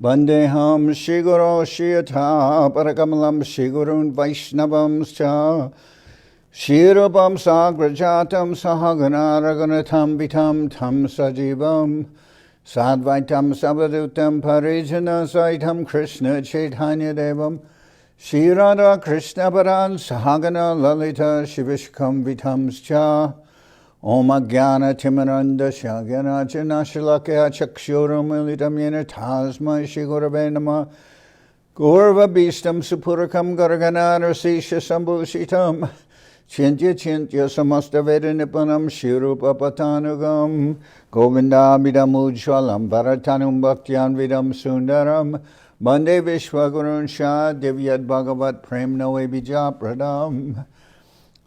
Vandeham Shri Guru Shiyata Parakamalam Shri Gurun Vaishnavam Scha Shri Rupam Sagrajatam Sahagana Raghunatham Vitam Tam Sajivam Sadvaitam Sabadutam Parijana Saitam Krishna Chaitanya Devam Shri Radha Krishna Paran Sahagana Lalita Shivishkam Vitam Scha Om Agyana Timaranda Shagana Janashalakya Chakshuram Militam Yena Tasma Shri Gurave Nama Gaurva Bhistam Supurakam Gargana Rasisha Sambhushitam Chintya Samasta Veda Nipanam Shri Rupa Patanugam Govinda Vidam Ujwalam Bharatanum Bhaktyan Vidam Sundaram Bande Vishwagurun Shah Divyad Bhagavat Prem Noe Bija Pradam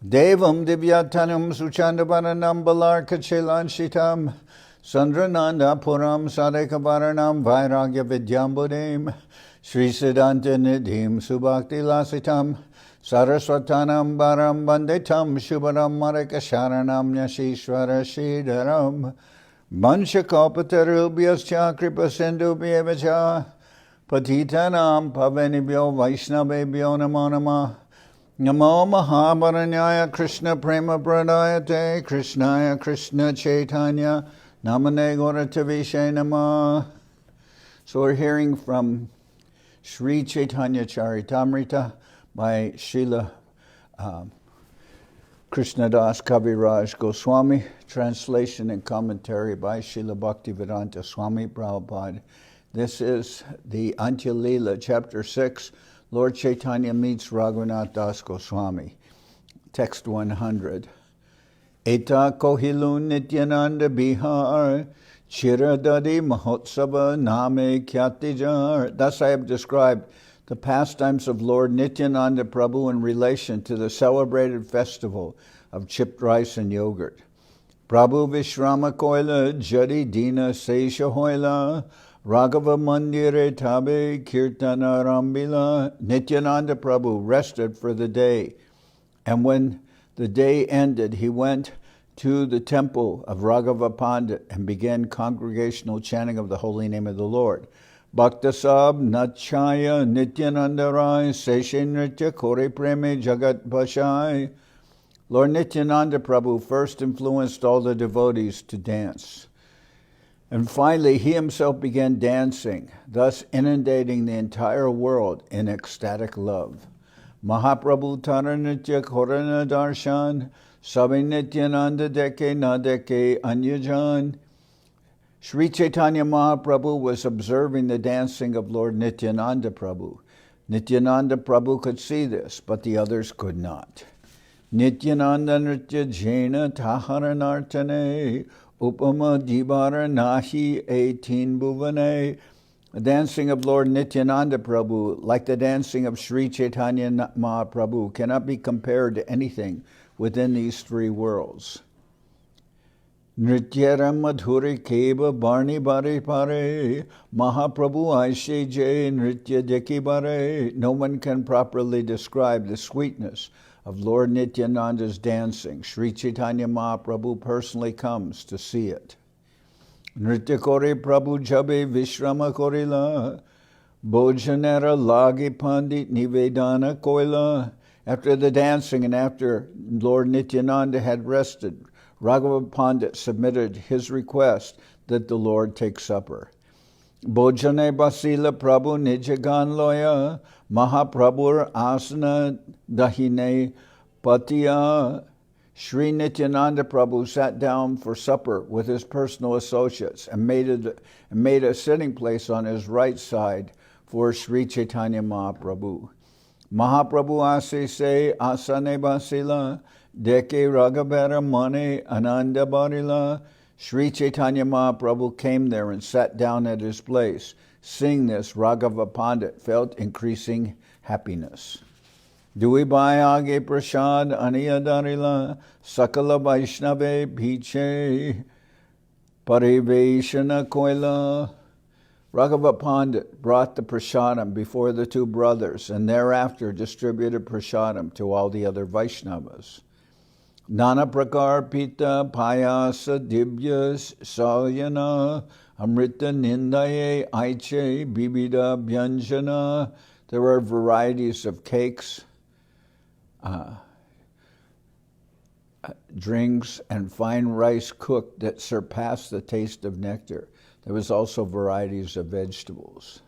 Devam Divyatanam Suchandabaranam Balarkachilanshitam Sandrananda Puram Sadekavaranam Vairagya Vidyambudem Sri Siddhanta Nidhim Subhakti Lasitam Saraswatanam Baram Banditam Shubharam Marekasharanam Yashishwara Shridaram Manshakopatarubyascha Kripa Sindhubhyevacha Patitanam Pavanibhyo Vaishnavebhyo Namo Namah Namo Mahabaranyaya Krishna Prema Pradayate Krishnaya Krishna Chaitanya Namane Gauratavishe Namah. So we're hearing from Sri Chaitanya Charitamrita by Srila Krishnadas Kaviraj Goswami, translation and commentary by Srila Bhaktivedanta Swami Prabhupada. This is the Antya-lila, chapter 6, Lord Chaitanya meets Raghunath das Goswami. Text 100. Eta kohilun Nityananda Bihar, chira-dadhi-mahotsava name kyatijar. Thus I have described the pastimes of Lord Nityananda Prabhu in relation to the celebrated festival of chipped rice and yogurt. Prabhu Vishrama Koila Jadi Dina Seisha Hoila Raghava Mandire Tabe Kirtana Rambila. Nityananda Prabhu rested for the day, and when the day ended, he went to the temple of Raghava Pandit and began congregational chanting of the holy name of the Lord. Bhakta Sab Nachaya Nityananda Rai Seshe Nritya Kore Preme Jagat Bhashai. Lord Nityananda Prabhu first influenced all the devotees to dance. And finally, he himself began dancing, thus inundating the entire world in ecstatic love. Mahaprabhu Tara Nitya Korana Darshan, Sabi Nityananda Deke Na Deke Anyajan. Sri Chaitanya Mahaprabhu was observing the dancing of Lord Nityananda Prabhu. Nityananda Prabhu could see this, but the others could not. Nityananda Nritya Jena Taharanartane Upama Dibara Nahi Eitin Bhuvane. The dancing of Lord Nityananda Prabhu, like the dancing of Sri Chaitanya Mahaprabhu, cannot be compared to anything within these three worlds. Nrityara Madhuri Keba Barni Bare Pare Mahaprabhu Aishe Jay Nritya Deki Bare. No one can properly describe the sweetness of Lord Nityananda's dancing. Sri Chaitanya Mahaprabhu personally comes to see it. Nritya Kore Prabhu Jabe Vishrama Korila Bhojanera Lagi Pandit Nivedana Koila. After the dancing and after Lord Nityananda had rested, Raghava Pandit submitted his request that the Lord take supper. Bhojane Basila Prabhu Nijagan Loya Mahaprabhur Asana Dahine Patiya. Sri Nityananda Prabhu sat down for supper with his personal associates and made a sitting place on his right side for Sri Chaitanya Mahaprabhu. Mahaprabhu Ase Se Asane Basila Deke Raghavera Mane Ananda Barila. Sri Chaitanya Mahaprabhu came there and sat down at his place. Seeing this, Raghava Pandit felt increasing happiness. Dui Bhayage Prasad Aniyadarila Sakala Vaishnave Piche Pariveshana Koila. Raghava Pandit brought the prasadam before the two brothers and thereafter distributed prasadam to all the other Vaishnavas. Nana Prakar Pita Payasa Divyas Sayana Amrita nindaye aiche bibida byanjana. There are varieties of cakes, drinks, and fine rice cooked that surpass the taste of nectar. There was also varieties of vegetables.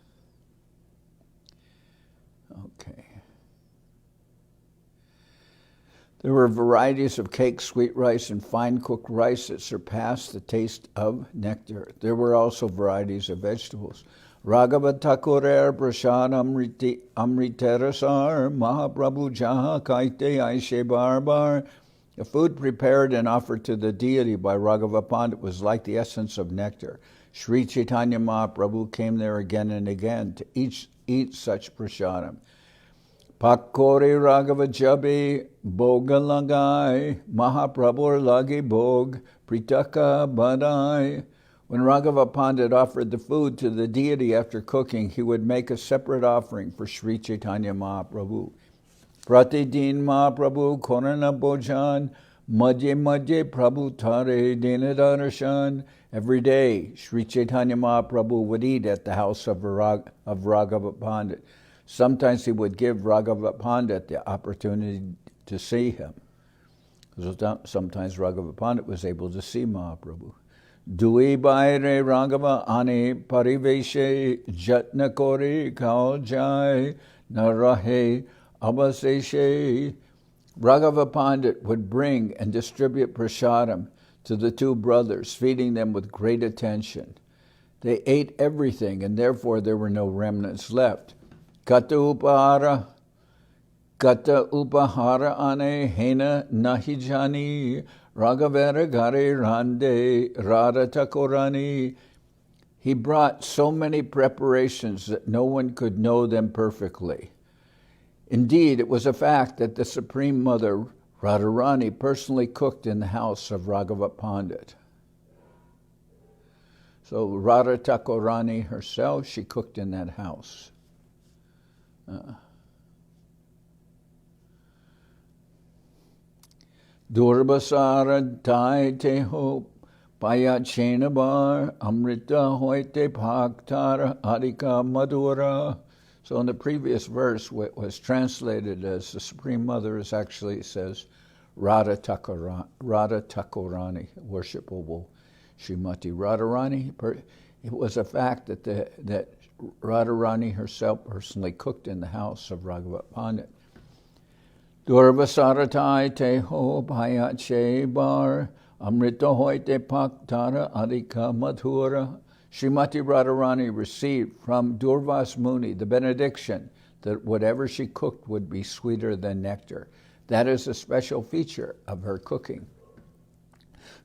Okay. There were varieties of cake, sweet rice, and fine cooked rice that surpassed the taste of nectar. There were also varieties of vegetables. Raghava Thakurer Prashad Amriterasar Mahaprabhu Jaha Kaite Aishe Barbar. The food prepared and offered to the deity by Raghava Pandit was like the essence of nectar. Sri Chaitanya Mahaprabhu came there again and again to eat such prasadam. Pakore Raghava Jabi Boga Lagai Mahaprabhu Lagi Bog Pritaka Badai. When Raghava Pandit offered the food to the deity after cooking, he would make a separate offering for Sri Chaitanya Mahaprabhu. Pratidin Mahaprabhu Korana Bojan Madhye Madhye Prabhu Tare Dinadarshan. Every day, Sri Chaitanya Mahaprabhu would eat at the house of Raghava Pandit. Sometimes he would give Raghava Pandit the opportunity to see him. Sometimes Raghava Pandit was able to see Mahaprabhu. Dui Baire Raghava Ane Pariveshe Jatna Kori Kaljai Narahe Abaseshe. Raghava Pandit would bring and distribute prasadam to the two brothers, feeding them with great attention. They ate everything, and therefore there were no remnants left. Kata upahara ane hena nahijani Raghavera gare rande rada takorani. He brought so many preparations that no one could know them perfectly. Indeed, it was a fact that the Supreme Mother, Radharani, personally cooked in the house of Raghava Pandit. So Radha Thakurani herself, she cooked in that house. Durbasara tai teho payachena bar amrita hoite bhaktara adika madura. So in the previous verse, what was translated as the Supreme Mother is actually says Radha Thakurani, worshipable Srimati Radharani. It was a fact that Radharani herself personally cooked in the house of Raghava Pandit. Durvasaratai teho bhayache bar amrita hoite paktara adika madhura. Srimati Radharani received from Durvas Muni the benediction that whatever she cooked would be sweeter than nectar. That is a special feature of her cooking.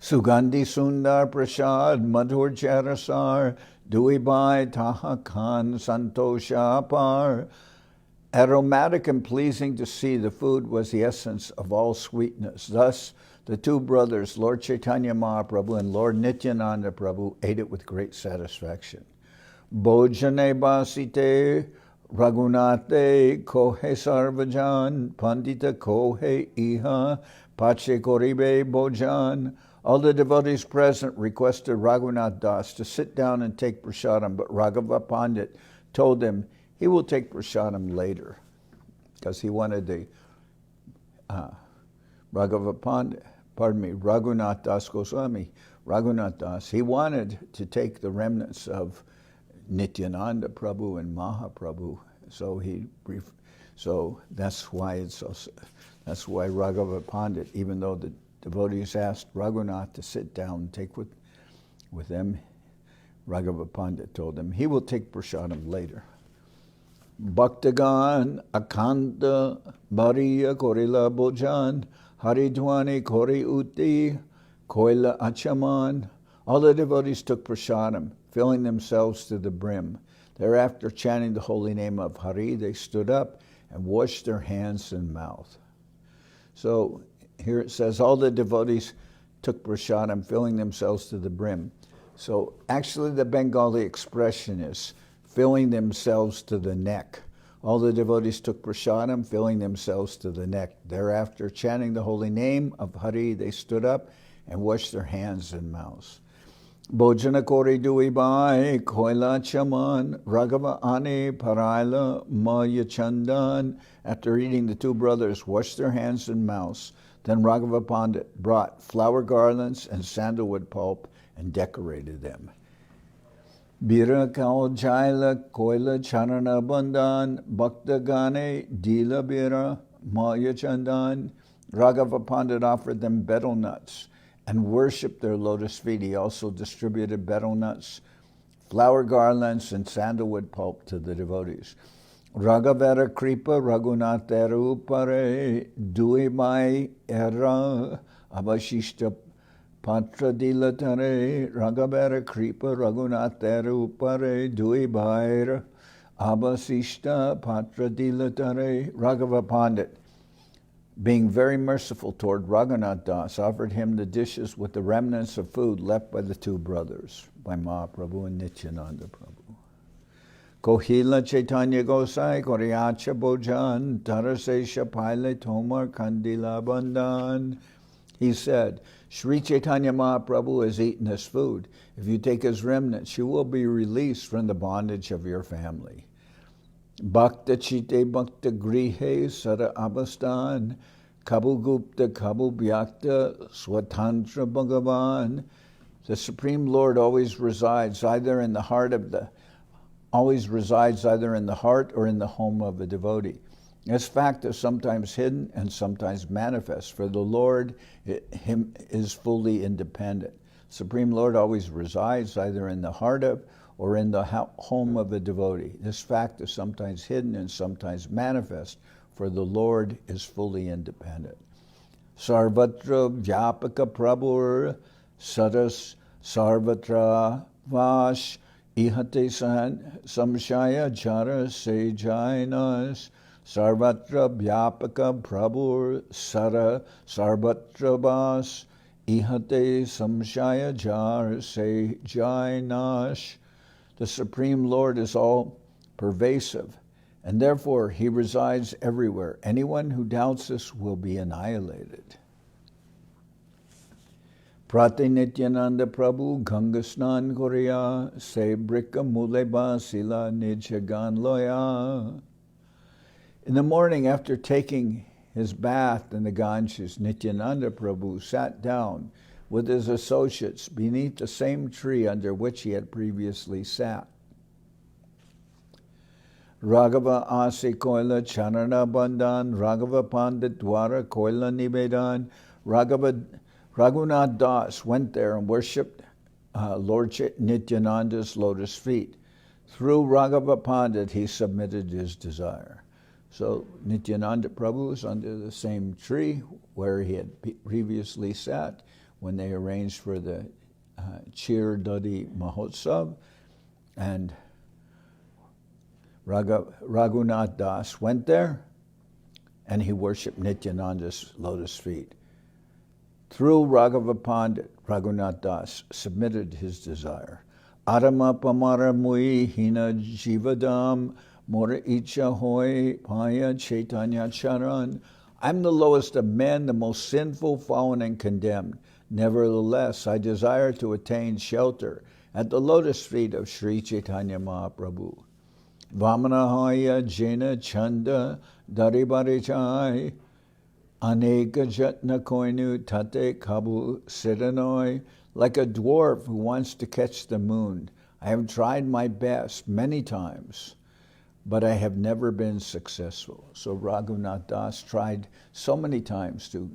Sugandhi Sundar Prasad Madhur Charasar Duibai Tahakan Santosha Par. Aromatic and pleasing to see, the food was the essence of all sweetness. Thus, the two brothers, Lord Chaitanya Mahaprabhu and Lord Nityananda Prabhu, ate it with great satisfaction. Bojane basite Raghunate kohe sarvajan Pandita kohe iha pache koribe bojan. All the devotees present requested Raghunath Das to sit down and take prasadam, but Raghava Pandit told them he will take prasadam later, because he wanted the Raghunath das Goswami, Raghunath Das, he wanted to take the remnants of Nityananda Prabhu and Mahaprabhu. So that's why Raghava Pandit, even though the devotees asked Raghunath to sit down and take with them, Raghava Pandit told them he will take prasadam later. Bhaktagan Akanta Bariya Korila Bojan Haridwani Kori Uti Koila Achaman. All the devotees took prasadam, filling themselves to the brim. Thereafter, chanting the holy name of Hari, they stood up and washed their hands and mouth. So here it says all the devotees took prasadam, filling themselves to the brim. So actually the Bengali expression is filling themselves to the neck. All the devotees took prasadam, filling themselves to the neck. Thereafter, chanting the holy name of Hari, they stood up and washed their hands and mouths. Bojana kori dui bai, koila chaman, Raghava ane paraila maya chandan. After eating, the two brothers washed their hands and mouths. Then Raghava Pandit brought flower garlands and sandalwood pulp and decorated them. Bira kao jaila koila charana bandan, bhakta gane dila bira maya chandan. Raghava Pandit offered them betel nuts and worshipped their lotus feet. He also distributed betel nuts, flower garlands, and sandalwood pulp to the devotees. Raghavera kripa Raghunath pare dui mai era abhashishta patra dilatare. Raghavera kripa Raghunath pare dui bair abhashishta patra dilatare. Raghava Pandit, being very merciful toward Raghunath Das, offered him the dishes with the remnants of food left by the two brothers, by Mahaprabhu and Nityananda Prabhu. Kohila Chaitanya Gosai Koriacha Bojan Tarasesha Paile Tomar Kandila Bandan. He said, Sri Chaitanya Mahaprabhu has eaten his food. If you take his remnants, you will be released from the bondage of your family. Bhakta Chite Bhakta Grihe Sara Abastan Kabul Gupta Kabul Byakta Swatantra Bhagavan. The Supreme Lord always resides either in the heart or in the home of a devotee. This fact is sometimes hidden and sometimes manifest, for the Lord is fully independent. Supreme Lord always resides either in the heart of or in the home of a devotee. This fact is sometimes hidden and sometimes manifest, for the Lord is fully independent. Sarvatra Vyapaka Prabhur Sadas Sarvatra Vash Ihate Samshaya Jara Se Jainas. Sarvatra Vyapaka Prabhur Sara Sarvatra Vas Ihate Samshaya Jar Se Jainas. The Supreme Lord is all pervasive, and therefore he resides everywhere. Anyone who doubts this will be annihilated. Prate Nityananda Prabhu Gangasnan Korea Se Brika Muleba Sila Nijagan Loya. In the morning, after taking his bath in the Ganges, Nityananda Prabhu sat down with his associates beneath the same tree under which he had previously sat. Raghava Ase Koila Charana Bandhan, Raghava Pandit Dwara Koila Nivedan. Raghunath Das went there and worshipped Lord Nityananda's lotus feet. Through Raghava Pandit, he submitted his desire. So Nityananda Prabhu was under the same tree where he had previously sat when they arranged for the chira-dadhi-mahotsava, and Raghunath Das went there and he worshipped Nityananda's lotus feet. Through Raghava Pandit, Raghunath Das submitted his desire. Adama Pamara Mui Hina Jivadam Mora Icha Hoy Paya Chaitanya Charan. I'm the lowest of men, the most sinful, fallen, and condemned. Nevertheless, I desire to attain shelter at the lotus feet of Sri Chaitanya Mahaprabhu. Vamanahaya Jena Chanda Daribarichai Aneka Jatna Koinu Tate Kabu Sidanoi. Like a dwarf who wants to catch the moon, I have tried my best many times, but I have never been successful. So Raghunath Das tried so many times to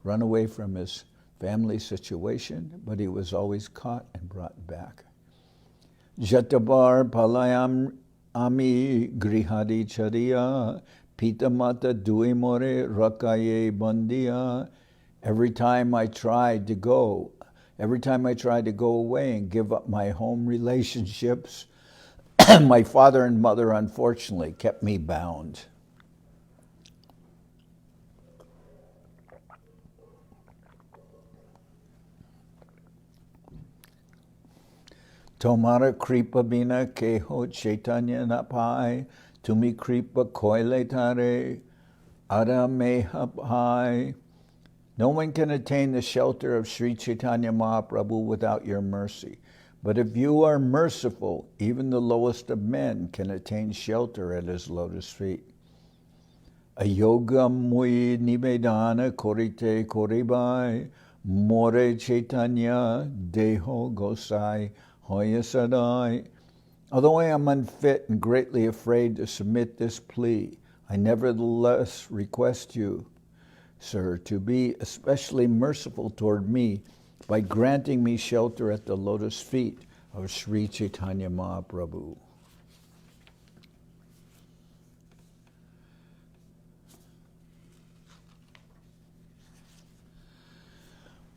run away from his family situation, but he was always caught and brought back. Jatabar Palayam Ami Grihadi Chariya Pitamata Duimore Rakaye Bandiya. Every time I tried to go away and give up my home relationships, my father and mother unfortunately kept me bound. Tomara kripa bina keho Chaitanya napai, tumi kripa koile tare, ara mehapai. No one can attain the shelter of Sri Chaitanya Mahaprabhu without your mercy. But if you are merciful, even the lowest of men can attain shelter at his lotus feet. Ayogam mui nivedana korite koribai, more Chaitanya deho gosai hoya sadai. Although I am unfit and greatly afraid to submit this plea, I nevertheless request you, sir, to be especially merciful toward me by granting me shelter at the lotus feet of Sri Chaitanya Mahaprabhu.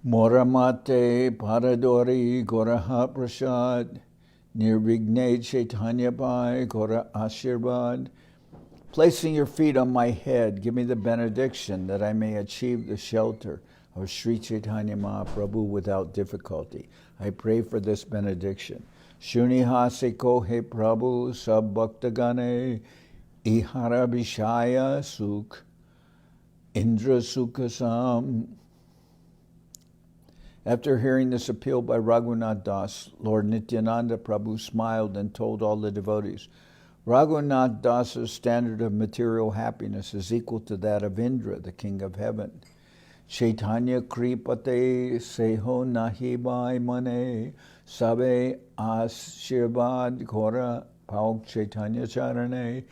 Moramate paradori goraha prasad, nirvigne Chaitanya pai gora ashirvad. Placing your feet on my head, give me the benediction that I may achieve the shelter of Sri Chaitanya Mahaprabhu without difficulty. I pray for this benediction. Shunihase kohe Prabhu sab bhaktagane ihara vishaya sukh indra sukhasam. After hearing this appeal by Raghunath Das, Lord Nityananda Prabhu smiled and told all the devotees, Raghunath Das's standard of material happiness is equal to that of Indra, the king of heaven. Chaitanya kripate seho nahi bai mane sabe ashirvad kora pauk Chaitanya charane.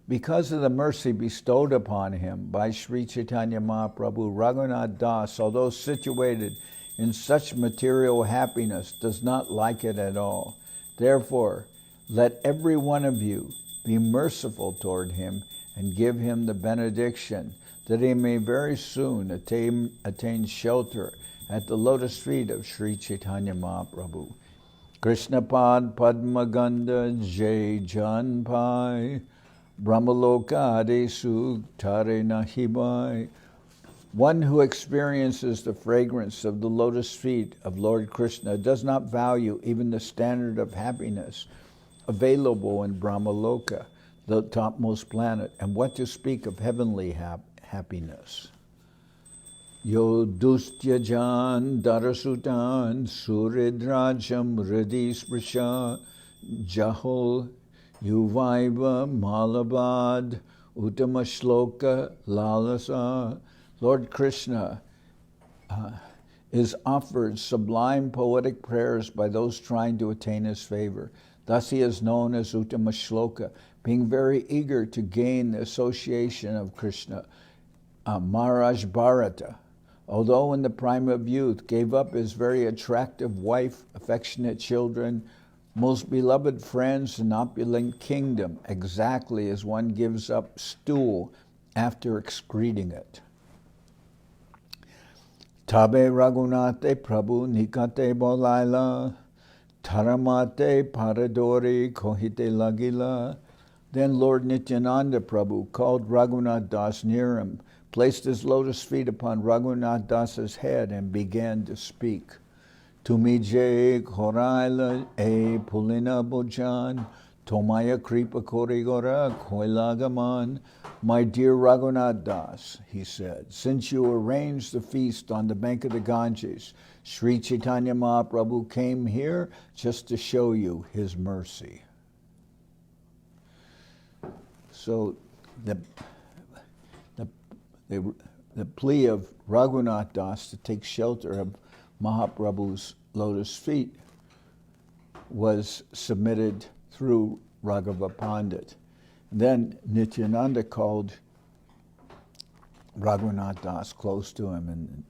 Because of the mercy bestowed upon him by Sri Chaitanya Mahaprabhu, Raghunath Das, although situated in such material happiness, does not like it at all. Therefore, let every one of you be merciful toward him and give him the benediction that he may very soon attain shelter at the lotus feet of Sri Chaitanya Mahaprabhu. Krishnapad Padmaganda Jai Janpai Brahmaloka Adesu Tare Nahibai. One who experiences the fragrance of the lotus feet of Lord Krishna does not value even the standard of happiness available in Brahmaloka, the topmost planet, and what to speak of heavenly happiness. Yo dustyajan darasutan suridrajam hridis vrisha jahol yuvaiva malabad utamashloka lalasa. Lord Krishna is offered sublime poetic prayers by those trying to attain his favor. Thus he is known as Uttama Shloka, being very eager to gain the association of Krishna. Maharaj Bharata, although in the prime of youth, gave up his very attractive wife, affectionate children, most beloved friends, and opulent kingdom, exactly as one gives up stool after excreting it. Tabe Raghunate Prabhu Nikate Bolaila Taramate Paradori Kohite Lagila. Then Lord Nityananda Prabhu called Raghunath Das near him, placed his lotus feet upon Raghunath Das's head, and began to speak. Tumije Koraila E Pulina Bojan Tomaya Kripa Korigora Koilagaman. My dear Raghunath Das, he said, since you arranged the feast on the bank of the Ganges, Sri Chaitanya Mahaprabhu came here just to show you his mercy. So the plea of Raghunath Das to take shelter of Mahaprabhu's lotus feet was submitted through Raghava Pandit. Then Nityananda called Raghunath Das close to him and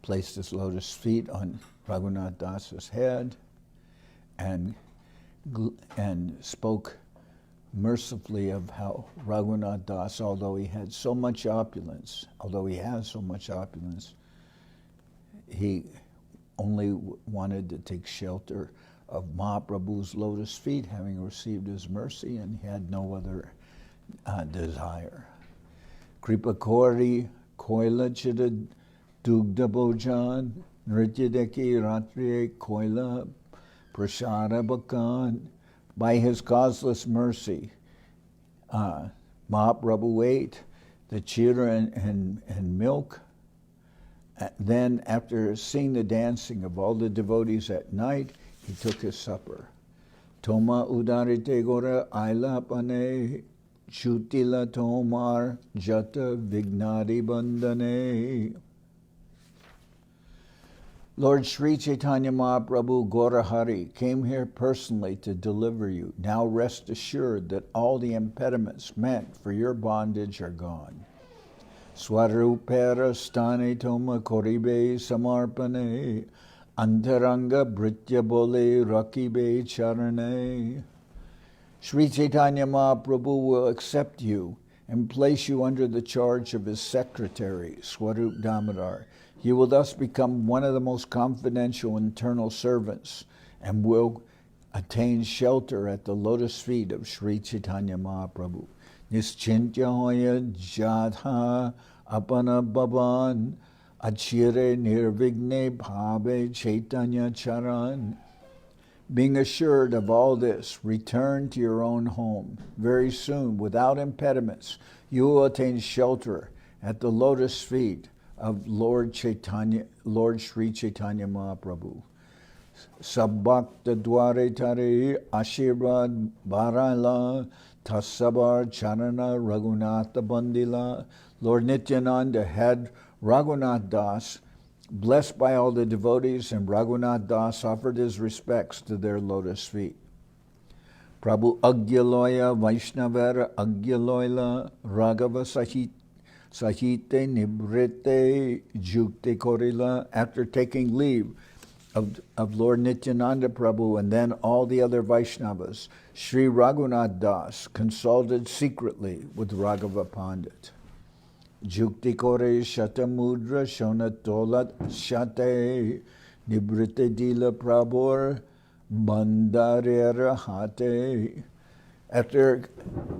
placed his lotus feet on Raghunath Das's head and spoke mercifully of how Raghunath Das, although he has so much opulence, he only wanted to take shelter of Mahaprabhu's lotus feet, having received his mercy, and he had no other desire. Kripa Kori Koila Chida Dugda Bojan Nrityadeki Ratriye Koila Prashara Bakan. By his causeless mercy, Mahaprabhu ate the chira and milk. Then, after seeing the dancing of all the devotees at night, he took his supper. Toma udarite gora ailapane, chutila tomar jata vignadi bandhane. Lord Sri Chaitanya Mahaprabhu Gaurahari came here personally to deliver you. Now rest assured that all the impediments meant for your bondage are gone. Swarupera stane toma koribe samarpane, antaranga britya bole rakibe charane. Sri Chaitanya Mahaprabhu will accept you and place you under the charge of his secretary, Swarup Damodar. You will thus become one of the most confidential internal servants and will attain shelter at the lotus feet of Sri Chaitanya Mahaprabhu. Nischintya hoya jatha apana bhavan achire nirvigne bhave Chaitanya charan. Being assured of all this, return to your own home. Very soon, without impediments, you will attain shelter at the lotus feet of Lord Sri Chaitanya Mahaprabhu. Sabbakta dware tare ashirvad barala tasabar charana Raghunatha bandila. Lord Nityananda had Raghunath Das blessed by all the devotees, and Raghunath Das offered his respects to their lotus feet. Prabhu Agyaloya Vaishnavara Agyaloila Raghava Sahite Nibrite Jukte Korila. After taking leave of Lord Nityananda Prabhu and then all the other Vaishnavas, Sri Raghunath Das consulted secretly with Raghava Pandit. Jukti kore shatamudra shonatolat shate nibrite dila prabor bandarera hate. After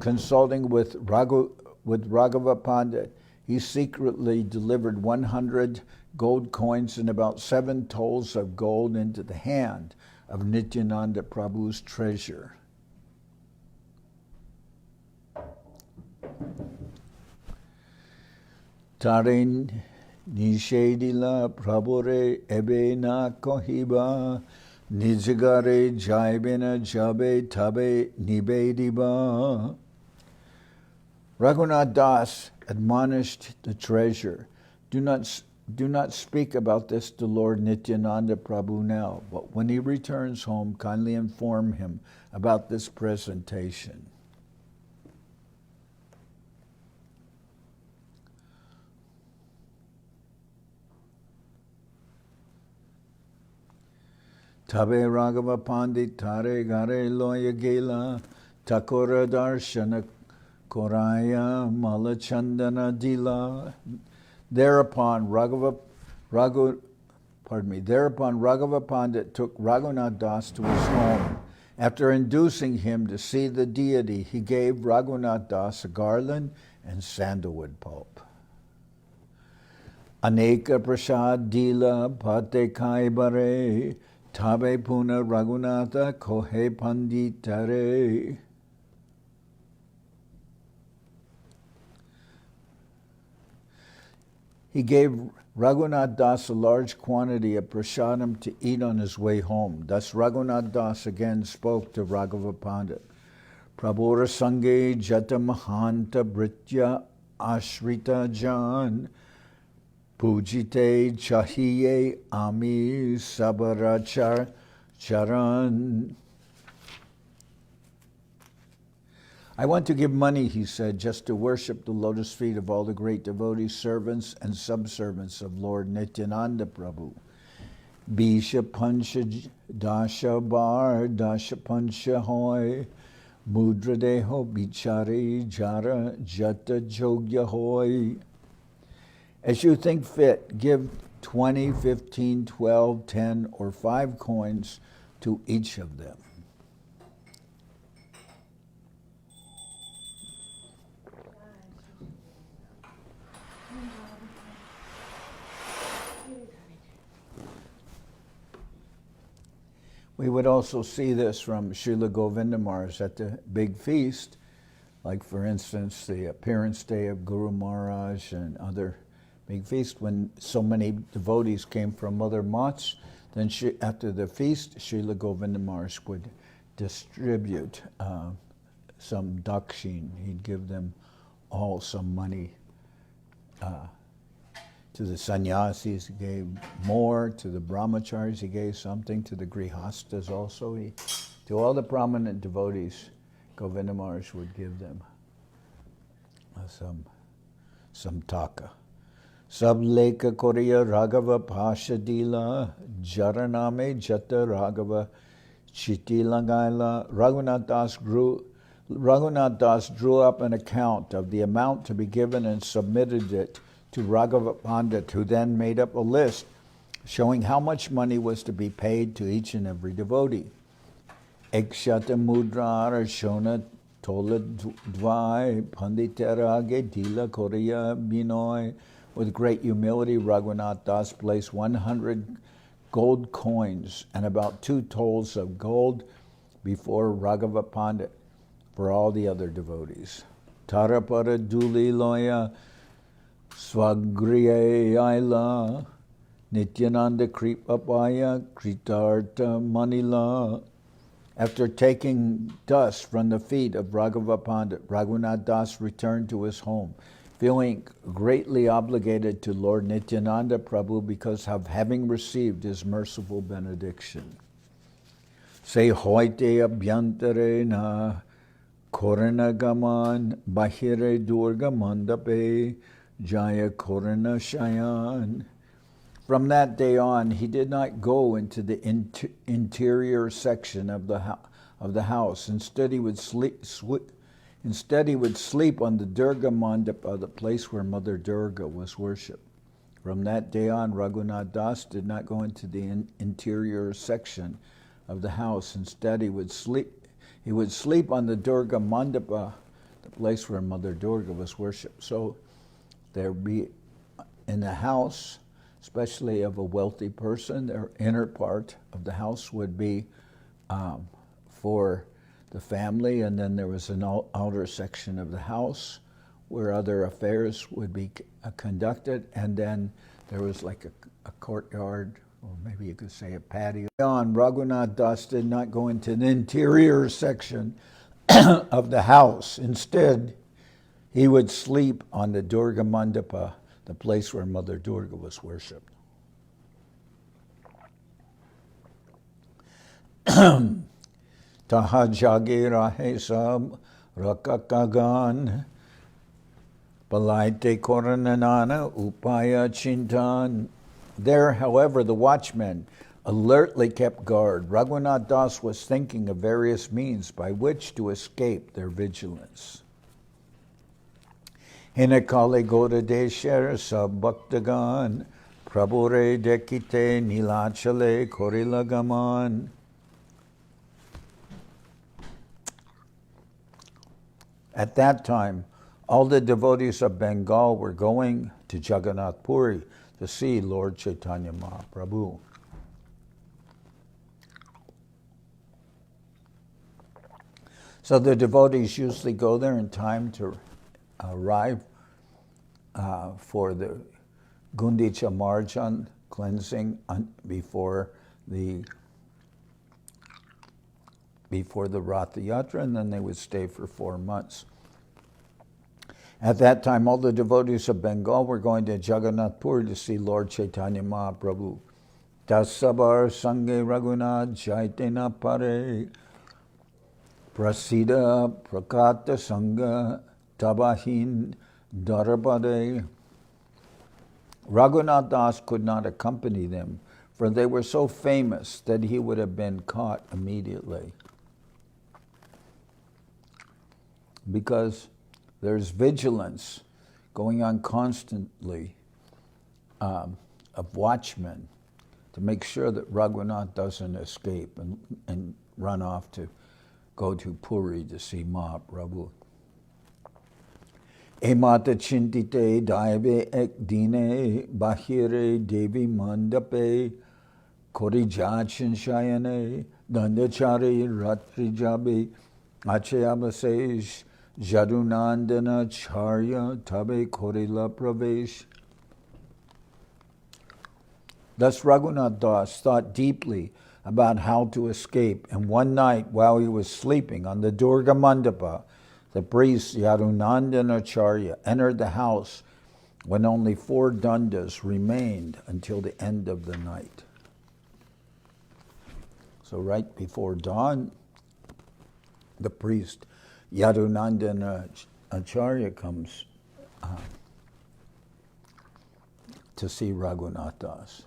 consulting with Raghava Pandit, he secretly delivered 100 gold coins and about 7 tolls of gold into the hand of Nityananda Prabhu's treasure. Tarin nishedila prabore ebena kohiba nijagare jaibena jabe tabe nibediba. Raghunath Das admonished the treasure, do not speak about this to Lord Nityananda Prabhu now, but when he returns home, kindly inform him about this presentation. Tabe Raghava Pandit Tare Gare Loya Gela Takora Darshana Koraya Malachandana Dila. Thereupon Raghava Pandit took Raghunath Das to his home. After inducing him to see the deity, he gave Raghunath Das a garland and sandalwood pulp. Aneka Prasad Dila Pate Kai Bare Tabe Puna Raghunatha Kohe Panditare. He gave Raghunath Das a large quantity of prasadam to eat on his way home. Thus Raghunath Das again spoke to Raghava Pandit. Prabhura Sange Jata Mahanta Britya Ashrita Jan Pujite Chahiye Ami Sabarachar Charan. I want to give money, he said, just to worship the lotus feet of all the great devotees, servants, and subservants of Lord Nityananda Prabhu. Bisha Pancha Dasha Bar Dasha Pancha Hoy Mudra Deho Bichari Jara Jata Jogya Hoy. As you think fit, give 20, 15, 12, 10, or 5 coins to each of them. We would also see this from Srila Govindamars at the big feast, like for instance the appearance day of Guru Maharaj and other big feasts when so many devotees came from other mats. Then after the feast, Srila Govinda Maharaj would distribute some dakshin. He'd give them all some money. To the sannyasis, he gave more. To the brahmacharis, he gave something. To the grihastas also. To all the prominent devotees, Govinda Maharaj would give them some taka. Sab leka Korea Raghava Pashadila Jaraname Jata Raghava Chitilagaila. Raghunath Das drew up an account of the amount to be given and submitted it to Raghava Pandit, who then made up a list showing how much money was to be paid to each and every devotee. Ekshata mudra arshona tola dvai panditerage dila korea binoy. With great humility, Raghunath Das placed 100 gold coins and about 2 tolls of gold before Raghava Pandit for all the other devotees. Tarapara duli loya swagriya aila Nityananda Kripapaya Kritarta Manila. After taking dust from the feet of Raghava Pandit, Raghunath Das returned to his home, feeling greatly obligated to Lord Nityananda Prabhu because of having received his merciful benediction. Se hoite abhyantare na korana gaman bahire durga mandape jaya korana shayan. From that day on, he did not go into the interior section of the house. Instead, he would sleep on the Durga Mandapa, the place where Mother Durga was worshipped. From that day on, Raghunath Das did not go into the interior section of the house. Instead, he would sleep on the Durga Mandapa, the place where Mother Durga was worshipped. So there be in the house, especially of a wealthy person, their inner part of the house would be for the family, and then there was an outer section of the house where other affairs would be conducted, and then there was like a courtyard, or maybe you could say a patio. On Raghunath Das did not go into the interior section of the house. Instead, he would sleep on the Durga Mandapa, the place where Mother Durga was worshipped. Taha jage rahe sab rakakagan palaite korananana upaya chintan. There, however, the watchmen alertly kept guard. Raghunath Das was thinking of various means by which to escape their vigilance. Hinakale Goda Desher Sab Bhaktagan Prabhure Dekite Nilachale Korilagaman. At that time, all the devotees of Bengal were going to Jagannath Puri to see Lord Chaitanya Mahaprabhu. So the devotees usually go there in time to arrive for the Gundicha Marjan cleansing before the Ratha Yatra, and then they would stay for 4 months. At that time, all the devotees of Bengal were going to Jagannath Puri to see Lord Chaitanya Mahaprabhu. Tasabar Sange Raghunath Chaitanya Pare Prasida Prakata Sangha Tabahin Darapade. Raghunath Das could not accompany them, for they were so famous that he would have been caught immediately. Because there's vigilance going on constantly of watchmen to make sure that Raghunath doesn't escape and run off to go to Puri to see Mahaprabhu. Emata chintite daive ek dine bahire devi mandape kori jachin shayane dandachari ratri jabe achayabase Jadunandana Charya Tabe Korila Pravesh. Thus Raghunath Das thought deeply about how to escape, and one night while he was sleeping on the Durga Mandapa, the priest Yadunandan Acharya entered the house when only 4 dandas remained until the end of the night. So right before dawn, the priest Yadunandan Acharya comes to see Raghunath Das.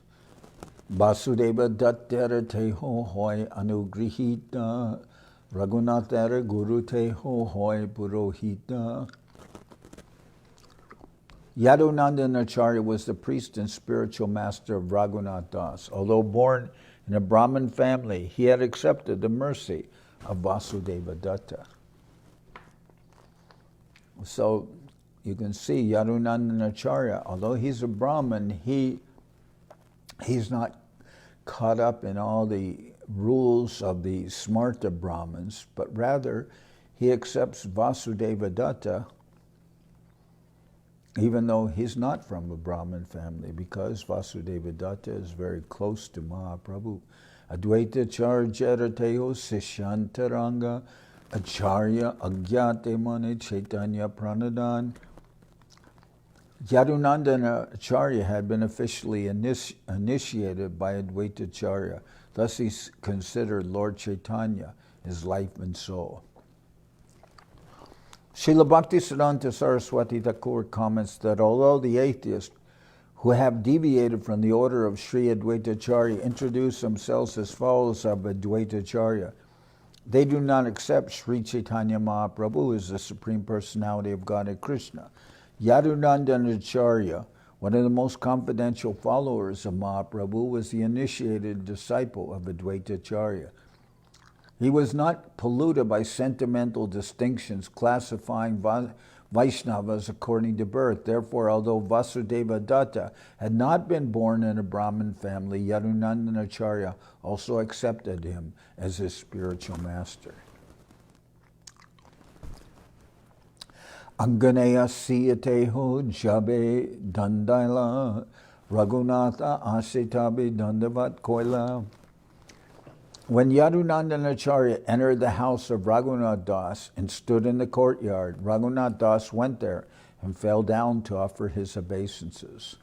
Vasudeva dattara teho hoy anugrihita, Raghunathara guru teho hoy purohita. Yadunandan Acharya was the priest and spiritual master of Raghunath Das. Although born in a Brahmin family, he had accepted the mercy of Vasudeva Datta. So you can see Yadunandan Acharya, although he's a Brahmin, he's not caught up in all the rules of the Smarta Brahmins, but rather he accepts Vasudeva Datta, even though he's not from a Brahmin family, because Vasudeva Datta is very close to Mahaprabhu. Advaita Charjara Teo Sishantaranga Acharya Agyate Mane Chaitanya Pranadan. Yadunandan Acharya had been officially initiated by Advaita Acharya. Thus he considered Lord Chaitanya his life and soul. Srila Bhaktisiddhanta Saraswati Thakur comments that although the atheists who have deviated from the order of Sri Advaita Acharya introduce themselves as followers of Advaita Acharya, they do not accept Sri Chaitanya Mahaprabhu as the Supreme Personality of Godhead Krishna. Yadunandan Acharya, one of the most confidential followers of Mahaprabhu, was the initiated disciple of Advaita Acharya. He was not polluted by sentimental distinctions classifying Vaishnavas according to birth. Therefore, although Vasudeva Datta had not been born in a Brahmin family, Yadunandan Acharya also accepted him as his spiritual master. Anganeya siyateho jabe dandaila, Raghunatha asitabe dandavat koila. When Yadunandan Acharya entered the house of Raghunath Das and stood in the courtyard, Raghunath Das went there and fell down to offer his obeisances.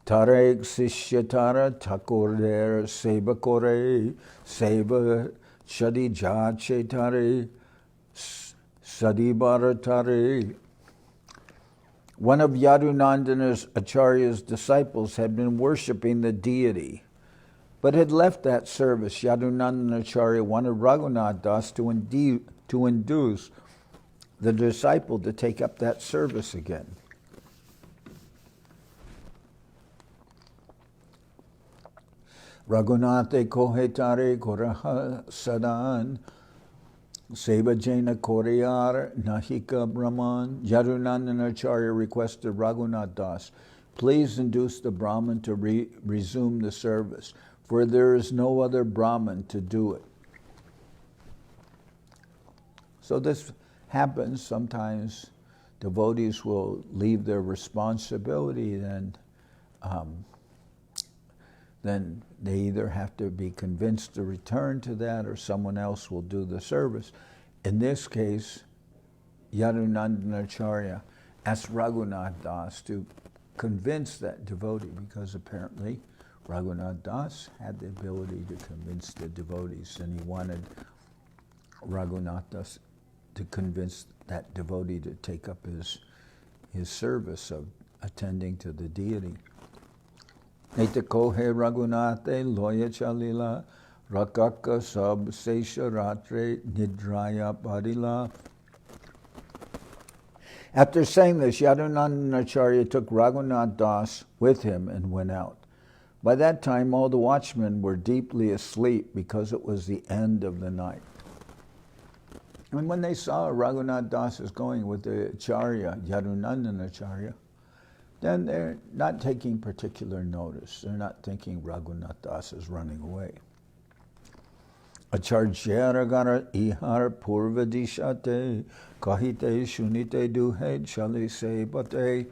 Tarek Sishyatara Thakur Seva Kore Seva Shadi Jache Tare Sadibara Tare. One of Yadunandan Acharya's disciples had been worshipping the deity, but had left that service. Yadunandan Acharya wanted Raghunath Das to induce the disciple to take up that service again. Raghunathe kohetare koraha sadan, Seva Jaina Koreyar Nahika Brahman. Yadunandan Acharya requested Raghunath Das, please induce the Brahmin to resume the service, for there is no other Brahmin to do it. So this happens. Sometimes devotees will leave their responsibility, then they either have to be convinced to return to that or someone else will do the service. In this case, Yadunandan Acharya asked Raghunath Das to convince that devotee, because apparently Raghunath Das had the ability to convince the devotees, and he wanted Raghunath Das to convince that devotee to take up his service of attending to the deity. Neta kohe Raghunathe loya chalila rakaka sab sesha ratre nidraya padila. After saying this, Yadunandan Acharya took Raghunath Das with him and went out. By that time, all the watchmen were deeply asleep because it was the end of the night. And when they saw Raghunath Das is going with the Acharya, Yadunandan Acharya, then they're not taking particular notice. They're not thinking Raghunath Das is running away. Acharya gara ihar purva dishate kahite shunite duhe chale se bate.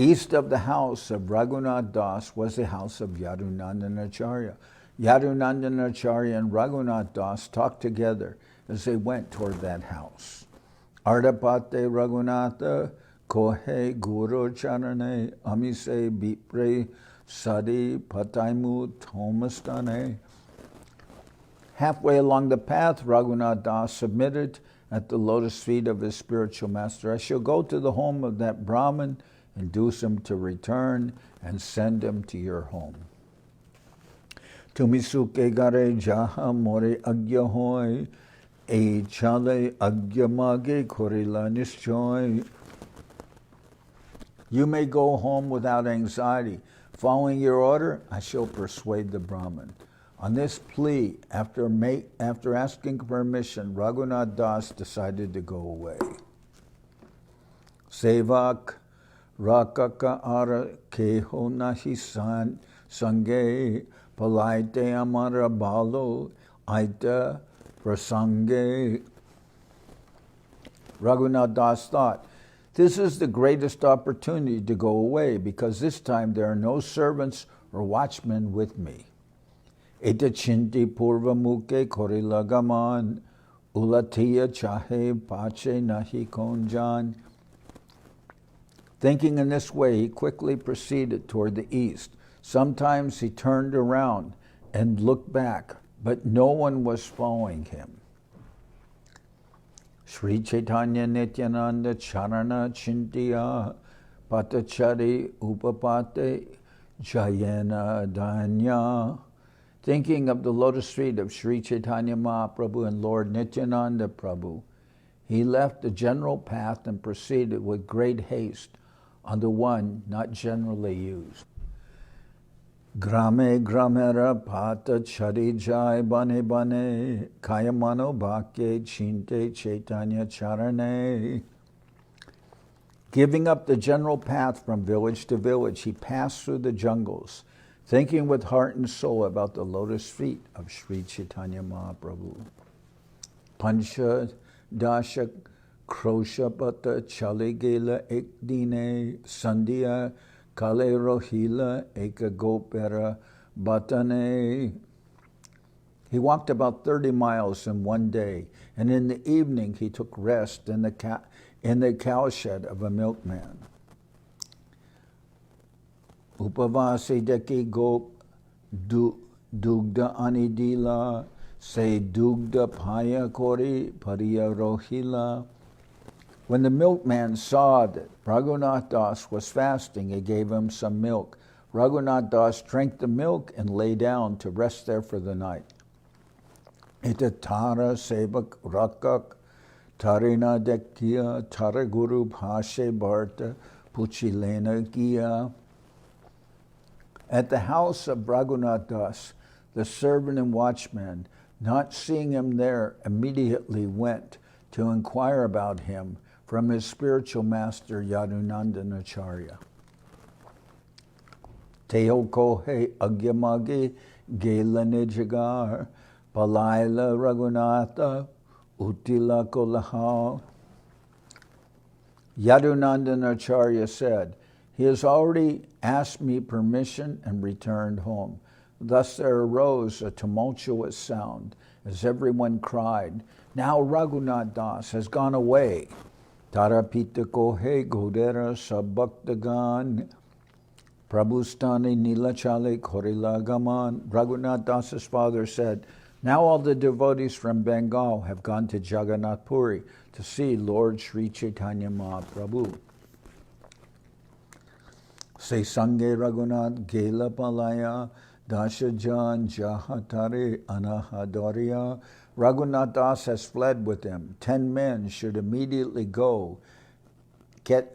East of the house of Raghunath Das was the house of Yadunandanacharya. Yadunandanacharya and Raghunath Das talked together as they went toward that house. Ardapate Raghunatha Kohe Guru Charane Amise Bipre Sadi Pataimu Thomastane. Halfway along the path, Raghunath Das submitted at the lotus feet of his spiritual master. I shall go to the home of that Brahmin, induce him to return, and send him to your home. Tumisuke gare jaha more agya hoy, e chale agya mage korila nischoy. You may go home without anxiety. Following your order, I shall persuade the Brahmin. On this plea, after asking permission, Raghunath Das decided to go away. Sevak rakaka ara keho nahi sange palaite amara balo aita prasange. Raghunath Das thought, this is the greatest opportunity to go away because this time there are no servants or watchmen with me. Eta chinti purva muke korilagaman ulatiya chahe pache nahi konjan. Thinking in this way, he quickly proceeded toward the east. Sometimes he turned around and looked back, but no one was following him. Sri Chaitanya Nityananda Charana Chintiya Patachari Upapate Jayena Danya. Thinking of the lotus feet of Sri Chaitanya Mahaprabhu and Lord Nityananda Prabhu, he left the general path and proceeded with great haste on the one not generally used. Grame gramera pata chari jai bane bane kayamano bhake chinte Chaitanya charane. Giving up the general path from village to village, he passed through the jungles, thinking with heart and soul about the lotus feet of Sri Chaitanya Mahaprabhu. Pancha dasha kroshapata chaligela ekdine sandhya kale rohila ekagopera batane. He walked about 30 miles in one day, and in the evening he took rest in the cowshed of a milkman. Upavasi deki gop dugda anidila se dugda paya kori pariya rohila. When the milkman saw that Raghunath Das was fasting, he gave him some milk. Raghunath Das drank the milk and lay down to rest there for the night. Itatara sevak rakak tarina dekya tara guru bhashe bharta puchilena kiya. At the house of Raghunath Das, the servant and watchman, not seeing him there, immediately went to inquire about him from his spiritual master Yadunandanacharya. Teo kohe agyamage gela nijagar palaila Raghunatha utila kolaha. Yadunandanacharya said, he has already asked me permission and returned home. Thus there arose a tumultuous sound as everyone cried, now Raghunath Das has gone away. Tarapita kohe godera sabaktagan prabhustani nilachale korilagaman. Raghunath Das's father said, now all the devotees from Bengal have gone to Jagannath Puri to see Lord Sri Chaitanya Mahaprabhu. Se sange Raghunath gela palaya dashajan jahatare anahadoriya. Raghunath Das has fled with him. 10 men should immediately go catch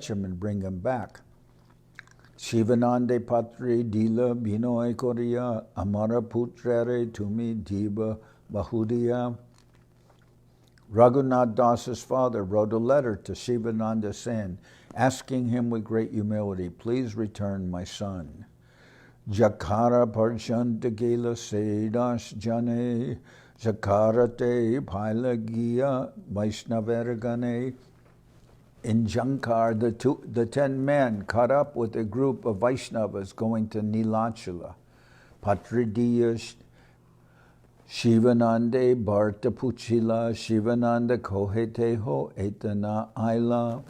him and bring him back. Shivanande Patri Dila Binoy Korea Amara Putrare Tumi Diba Bahudiya. Raghunath Das's father wrote a letter to Shivananda Sen, asking him with great humility, please return my son. Jakara Parjanta Gela Sedas Jane Jakarate Pailagia Vaishnavergane. In Jankar, the 10 men caught up with a group of Vaishnavas going to Nilachala. Patridiya Shivanande Bharta Puchila Shivananda Koheteho Etana Aila.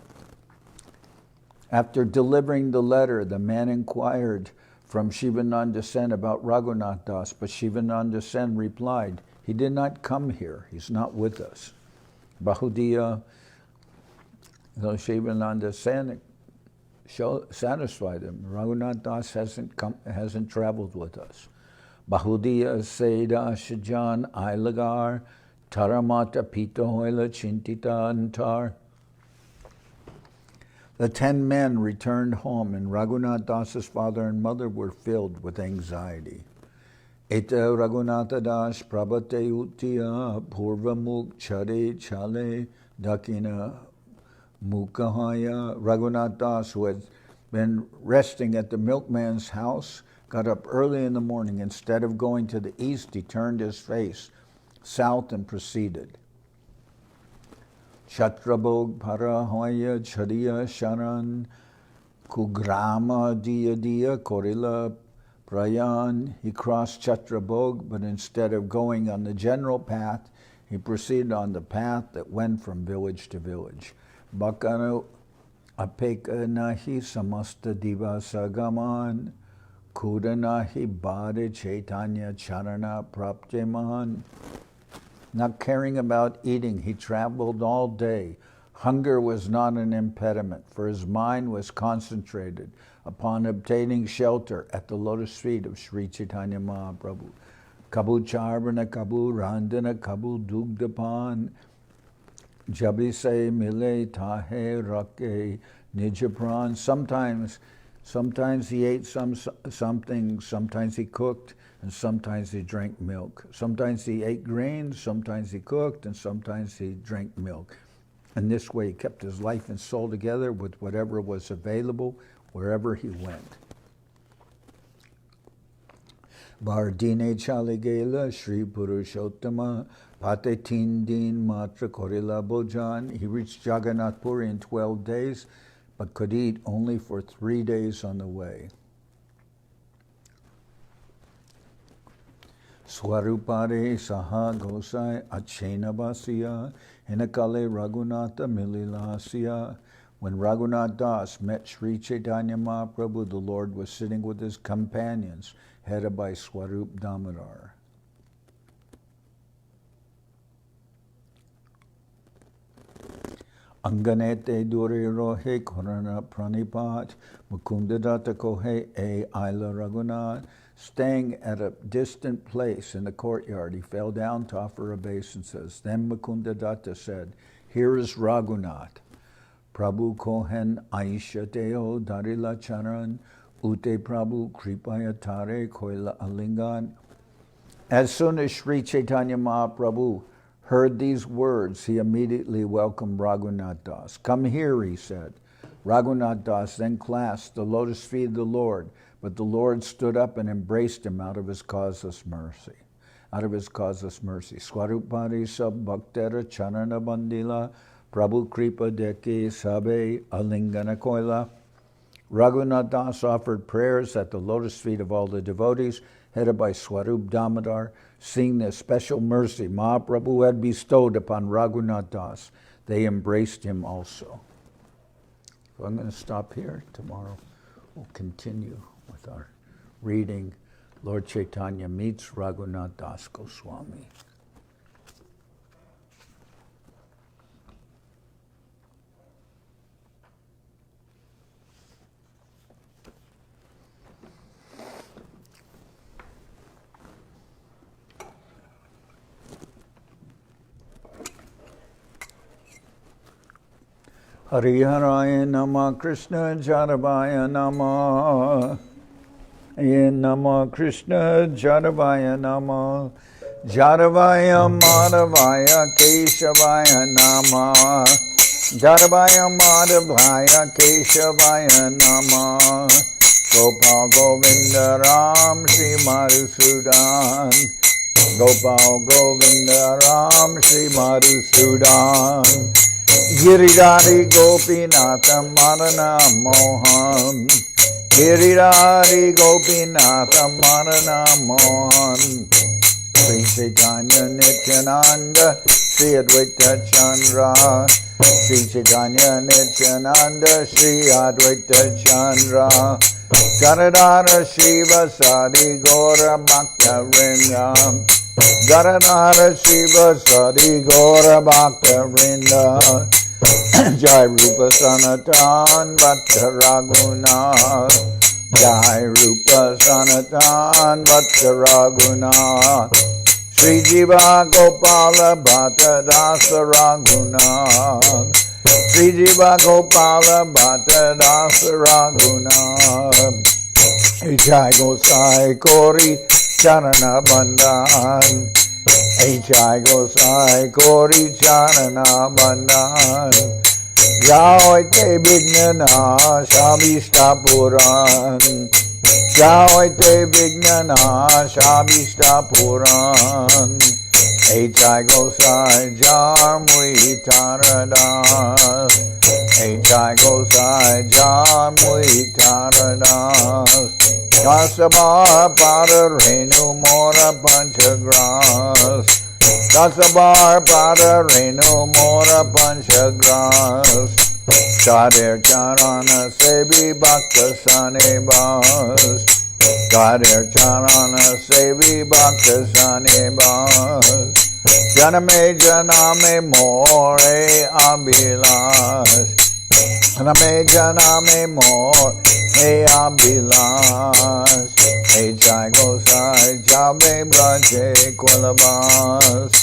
After delivering the letter, the man inquired from Shivananda Sen about Raghunath Das, but Shivananda Sen replied, "He did not come here. He's not with us." Bahudiya, though Shivananda Sen satisfied him, Raghunath Das hasn't traveled with us. Bahudiya Seda Shajan Ailagar Taramata Pita Hoila Chintita Antar. The 10 men returned home, and Raghunath Das's father and mother were filled with anxiety. Eta Raghunath Das Prabhate Uttiya Purvamuk Chare Chale Dakina Mukahaya. Raghunath Das, who had been resting at the milkman's house, got up early in the morning. Instead of going to the east, he turned his face south and proceeded. Chatrabog Parahaya Chariya Sharan Kugrama Diya Korila Prayan. He crossed Chatrabog, but instead of going on the general path, he proceeded on the path that went from village to village. Bakanu Apeka Nahi Samasta Divasa Gaman Kudanahi Bade Chaitanya Charana Prapteman. Not caring about eating, he traveled all day. Hunger was not an impediment, for his mind was concentrated upon obtaining shelter at the lotus feet of Sri Chaitanya Mahaprabhu. Kabu Charvana Kabu Randana Kabu Dugdapan Jabise Mile Tahe Rake Nijapran. Sometimes he ate something, sometimes he cooked, and sometimes he drank milk. Sometimes he ate grains, sometimes he cooked, and sometimes he drank milk. And this way he kept his life and soul together with whatever was available wherever he went. Bardine Chaligela Sri Purushottama Pate Tindin Matra Korila Bojan. He reached Jagannath Puri in 12 days, but could eat only for 3 days on the way. Swarupare Saha Gosai Achenabasya Hinakale Raghunatha Mililasya. When Raghunath Das met Sri Chaitanya Mahaprabhu, the Lord was sitting with his companions, headed by Swarup Damodar. Anganete Dure Rohe Korana Pranipat Mukundadatta Kohe E Aila Raghunath. Staying at a distant place in the courtyard, he fell down to offer obeisances. Then Mukundadatta said, "Here is Raghunath. Prabhu Kohen Aisha Deo Darila Charan Ute Prabhu Kripaya Tare Koila Alingan." As soon as Sri Chaitanya Mahaprabhu heard these words, he immediately welcomed Raghunath Das. "Come here," he said. Raghunath Das then clasped the lotus feet of the Lord, but the Lord stood up and embraced him out of his causeless mercy. Swarupari sab bhaktera charana bandila Prabhu kripa deke sabe alingana koila. Raghunath Das offered prayers at the lotus feet of all the devotees, headed by Swarup Damodar. Seeing the special mercy Mahaprabhu had bestowed upon Raghunath Das, they embraced him also. So I'm going to stop here. Tomorrow we'll continue with our reading. Lord Chaitanya meets Raghunath das Goswami. Hariharaya Nama Krishna Jaravaya Nama Nama Krishna Jaravaya Nama Jaravaya Madhavaya Keshavaya Nama Jaravaya Madhavaya Keshavaya Nama Gopal Govinda Ram Shri Madhusudan Gopal Govinda Ram Shri Madhusudan Giridhari Gopinatha Marana Mohan. Giridhari Gopinatha Marana Mohan. Sri Chaitanya Nityananda Sri Advaita Chandra. Sri Chaitanya Nityananda Sri Advaita Chandra. Garadhara Shiva Sadi Gora Bhakta Vrinda. Garadhara Shiva Sadi Gora Bhakta Vrinda. Jai Rupa Sanatan Bhatta Raghunath. Jai Rupa Sanatan Bhatta Raghunath. Sri Jiva Gopala Bhatta Dasa Raghunath. Sri Jiva Gopala Bhatta Dasa Raghunath. Jai Gosai Kori Charana Bandhan. Jai Gosai Kori Charana Bandhan. Jai Te Vignana Shabishta Puran. Jai Te Vignana Shabishta Puran. Jai Gosai Jamui Taradas. Jai Gosai Jamui Taradas. Dasabar Pada Renu Mora Panchagras. Dasabar Pada Renu Mora Panchagras. Chadir Charana Sevi Bhakta Sanibas. Chadir Charana Sevi Bhakta Sanibas. Janame Janame More Abhilash. Janame Janame More Abhilash. Jai Gosai Jabe Braje Kolabas.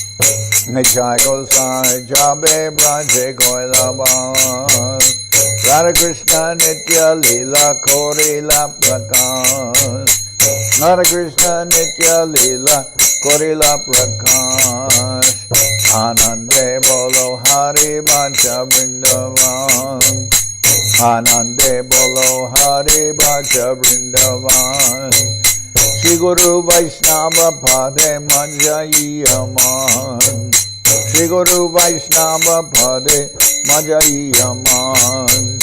Jai Gosai Jabe Braje Kolabas. Radha Krishna Nitya-lila Korila Prakash. Radha Krishna Nitya-lila Korila Prakash. Anande Bolo Hari Bhaja Vrindavan. Anande Bolo Hari Bhaja Vrindavan. Shri Guru Vaishnava Pade Majai Aman. Shri Guru Vaishnava Pade Majai Aman.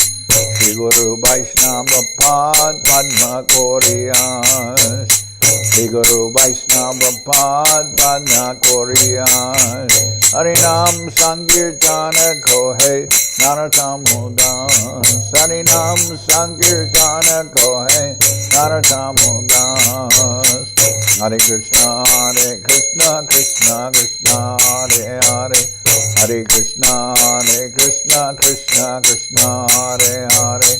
Shri Guru Vaishnava Pad Padma Koriyas. Shri Guru Vaishnava Pad Padma Koriyas. Harinam Sankirtana Kohe Naratam Udas. Harinam Sankirtana Kohe Naratam Udas. Hare Krishna, Krishna Krishna, Hare Hare. Hare Krishna, Krishna Krishna, Hare Hare.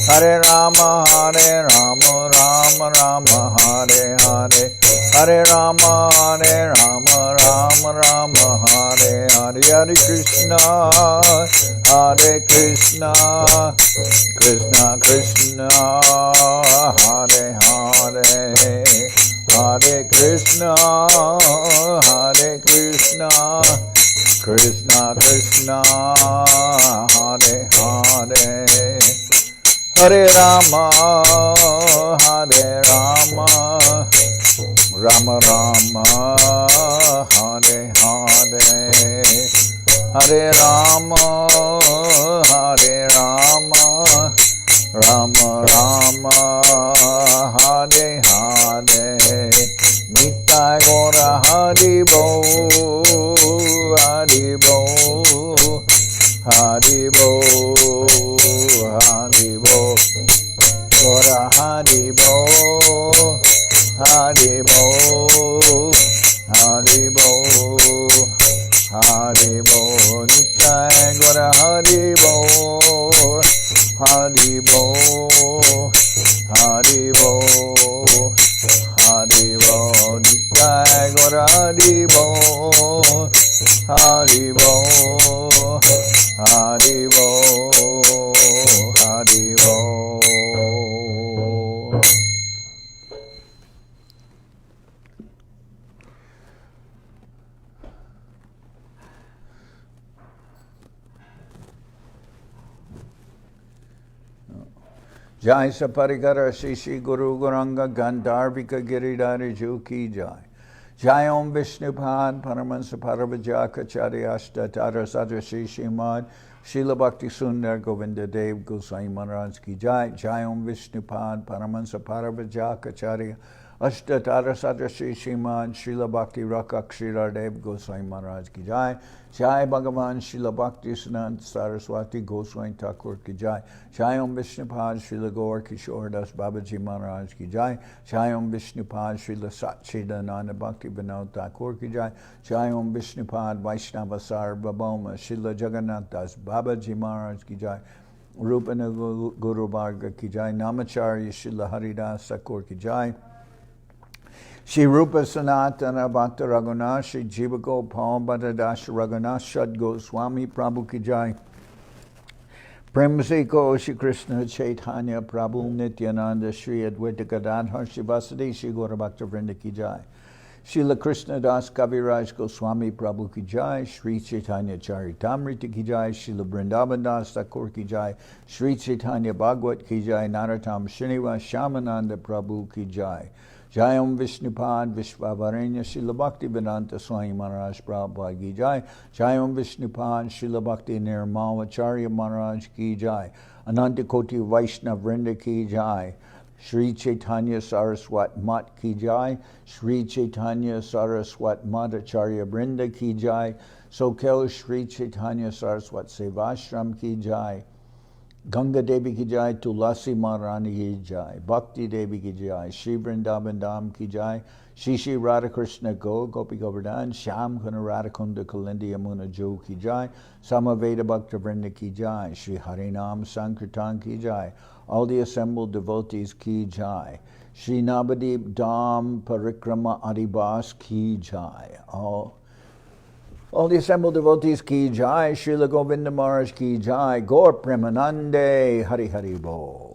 Hare Rama, Rama Rama, Hare Hare. Hare Rama, Rama Rama, Hare Hare. Hare Krishna, Krishna Krishna, Hare Hare. Hare Krishna, Krishna Krishna, Hare Hare. Hare Rama, Rama Rama, Hare Hare. Hare Rama, Rama Rama, Hare Hare. Nitai Gora Hari Bo, Hari Bo, Hari Bo, Hari Bo. Gora Hari Bo, Hari Bo, Hari Bo, Hari Bo. Nitai Gora Hari Bo, Hari Bo, Hari Bo, Hari Bo. Nitai Gora Hari Bo, Hari Bo, Hari Bo, Hari Bo. Jai Saparikara Shishi Guru Guranga Gandharvika Giridhari Ju Ki Jai. Jai Om Vishnupad Paramahansa Paravajakacharya Ashta Tara Sadrashi Shimad Srila Bhakti Sundar Govinda Dev Goswami Maharaj Ki Jai. Jai Om Vishnupad Paramahansa Paravajakacharya Ashta Tara Sadrashi Shimad Srila Bhakti Rakak Sridhar Dev Goswami Maharaj Ki Jai. Jai Bhagavan Srila Bhakti Siddhanta Saraswati Goswami Thakur Ki Jai. Jai Om Vishnupad Srila Gaur Kishore Das Babaji Maharaj Ki Jai. Jai Om Vishnupad Srila Satchidananda Bhakti Vinod Thakur Ki Jai. Jai Om Vishnupad Vaishnava Sarvabhauma Srila Jagannath das Babaji Maharaj Ki Jai. Rupa Guru Bharga Ki Jai. Namacharya Srila Haridas Thakur Ki Jai. Shri Rupa Sanatana Bhakta Raghunath, Shri Jiva Gopal Bhatta Das Raghunath Shad Goswami Prabhu Ki Jai. Premsi Ko Shri Krishna Chaitanya Prabhu Nityananda Shri Advaita Gadadhar Shri Vasudeva Shri Gaura Bhakta Vrinda Ki Jai. Srila Krishnadas Kaviraj Goswami Prabhu Ki Jai. Sri Chaitanya Charitamrita Ki Jai. Srila Vrindavan Das Thakur Ki Jai. Sri Chaitanya Bhagavad Ki Jai. Narottam Srinivas Shamananda Prabhu Ki Jai. Jai Om Vishnupad Vishvavarenya Srila Bhakti Vedanta Swami Maharaj Prabhupada Ki Jai. Jai Om Vishnupad Srila Bhakti Nirmalacharya Maharaj Ki Jai. Ananta Koti Vaishnav Vrinda Ki Jai. Sri Chaitanya Saraswat Mat Ki Jai. Sri Chaitanya Saraswat Mat Acharya Vrinda Ki Jai. Sokel Sri Chaitanya Saraswat Sevashram Ki Jai. Ganga Devi Ki Jai, Tulasi Maharani Ki Jai, Bhakti Devi Ki Jai, Shri Vrindavan Dham Ki Jai, Shri Shri Radha Krishna Go, Gopi Govardhan, Shyam Kuna Radha Kunda Kalindi Yamuna Jo Ki Jai, Samaveda Bhakta Vrinda Ki Jai, Shri Harinam Sankirtan Ki Jai, all the assembled devotees Ki Jai, Shri Navadip Dham Parikrama Adibas Ki Jai, all the assembled devotees Ki Jai, Srila Govinda Maharaj Ki Jai, Gaur Premanande, Hari Hari Bol.